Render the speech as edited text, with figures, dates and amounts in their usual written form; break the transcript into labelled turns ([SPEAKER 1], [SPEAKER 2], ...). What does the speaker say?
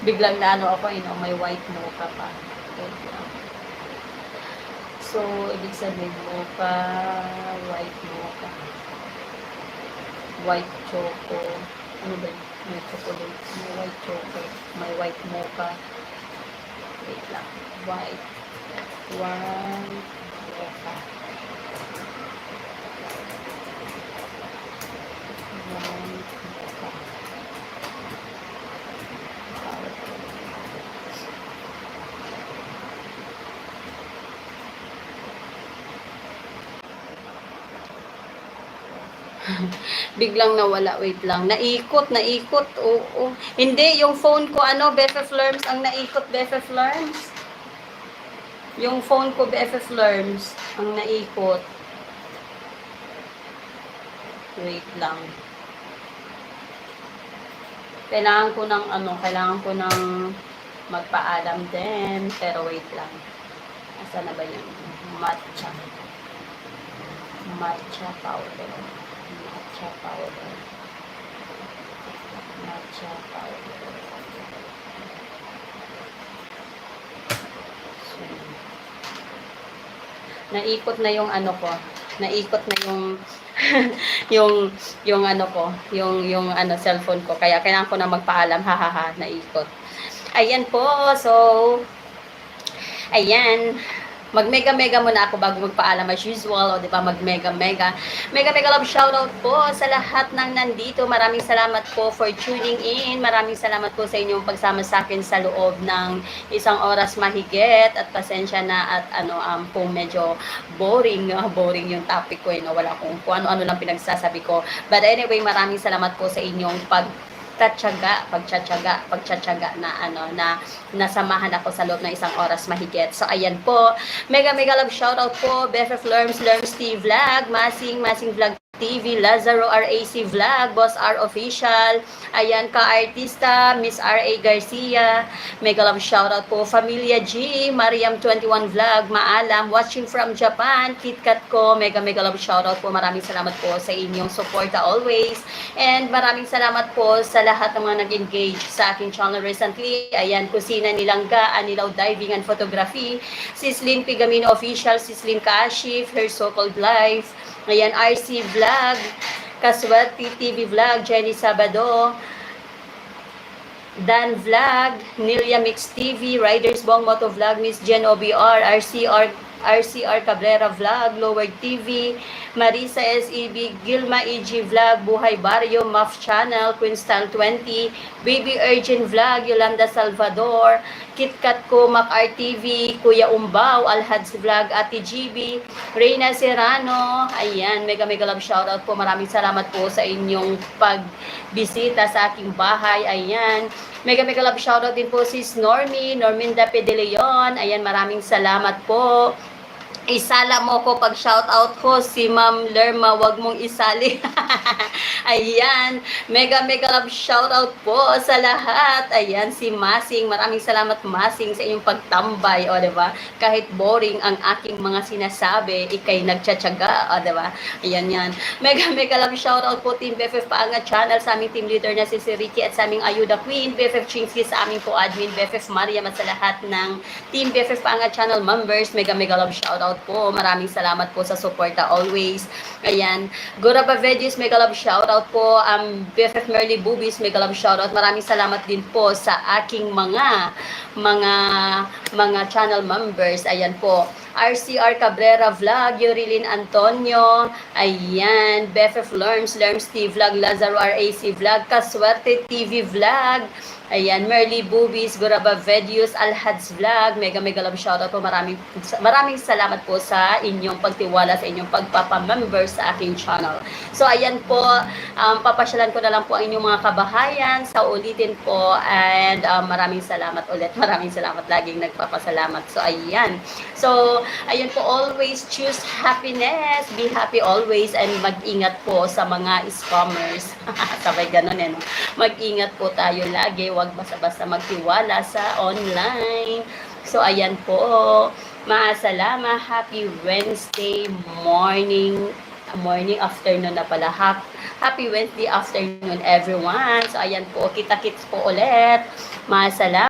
[SPEAKER 1] Biglang na ano ako, may white mocha pa. So, ibig sabihin mocha, white mocha, white choco, ano ba yun? May chocolate, may white choco, may white mocha. Wait lang. White mocha. Biglang nawala, wait lang. Naikot. Oo. Hindi, yung phone ko, BFF Lerms ang naikot, BFF Lerms. Yung phone ko, BFF Lerms, ang naikot. Wait lang. Kailangan ko ng magpaalam din. Pero wait lang. Asa na ba yung matcha? Matcha powder. Matcha powder. Matcha powder. So, naikot na yung ko. Naikot na yung yung cellphone ko. Kaya kailangan ko na magpaalam. Hahaha, naikot. Ayan po. So, ayan. Mag-mega-mega muna ako bago magpaalam as usual, o di ba, mag-mega-mega love shoutout po sa lahat ng nandito. Maraming salamat po for tuning in. Maraming salamat po sa inyong pagsama sa akin sa loob ng isang oras mahigit, at pasensya na at kung medyo boring yung topic ko, wala kung ano-ano lang pinagsasabi ko. But anyway, maraming salamat po sa inyong pagtsatsaga na nasamahan ako sa loob ng isang oras mahigit. So ayan po, mega love shoutout po BFF Lerms T Vlog, Masing Vlog TV, Lazaro RAC Vlog, Boss R Official, ayan, ka-artista, Miss R.A. Garcia, mega love shoutout po, Familia G, Mariam 21 Vlog, Maalam, watching from Japan, KitKat ko, mega love shoutout po, maraming salamat po sa inyong suporta always, and maraming salamat po sa lahat ng mga nag-engage sa aking channel recently, ayan, Kusina Nilangga, Anilaw Diving and Photography, Sislin Pigamino Official, Sislin Kashif, Her So-Called Life, ayan, RC Vlog, Kaswati TV Vlog, Jenny Sabado, Dan Vlog, Nilia Mix TV, Riders Bong Moto Vlog, Miss Jen OBR, RCR Cabrera Vlog, Lower TV, Marisa SEB, Gilma EG Vlog, Buhay Barrio, Muff Channel, Queen Style 20, Baby Urgent Vlog, Yolanda Salvador, KitKat ko, Mac RTV, Kuya Umbaw, Alhads Vlog, Ate GB, Reyna Serrano, ayan, mega love shoutout po, maraming salamat po sa inyong pagbisita sa aking bahay, ayan, mega love shoutout din po si Norminda Pedeleon, ayan, maraming salamat po. Isala mo ko pag shoutout ko, si Ma'am Lerma, wag mong isali. Ayan, mega love shoutout po sa lahat. Ayan, si Masing, maraming salamat Masing sa inyong pagtambay, o diba? Kahit boring ang aking mga sinasabi, ikay nagtsatsaga, o diba? Ayan yan. Mega love shoutout po Team BFF Paangat Channel, sa aming team leader na si Ricky, at sa aming Ayuda Queen, BFF Chingsky, sa aming po admin, BFF Mariam, at sa lahat ng Team BFF Paangat Channel members, mega love shoutout po. Maraming salamat po sa suporta always. Ayan. Guraba Veggies, mega love shoutout po. BFF Merly Boobies, mega love shoutout. Maraming salamat din po sa aking mga channel members. Ayan po. RCR Cabrera Vlog, Yurilin Antonio, ayan, BFF Lerms T Vlog, Lazaro RAC Vlog, Kaswerte TV Vlog, ayan, Merly Boobies, Guraba Vedius, Alhads Vlog, mega love shoutout po, maraming salamat po sa inyong pagtiwala, sa inyong pagpapamember sa aking channel. So ayan po, papasyalan ko na lang po ang inyong mga kabahayan sa ulitin po, and maraming salamat ulit, maraming salamat, laging nagpapasalamat. So ayan, so ayun po, always choose happiness, be happy always, and mag-ingat po sa mga scammers. Sabay ganun no? Mag-ingat po tayo lagi, wag basta-basta magtiwala sa online. So ayan po, maasalama, happy Wednesday morning, afternoon na pala, happy Wednesday afternoon everyone. So ayan po, kita-kits po ulit Maasalam.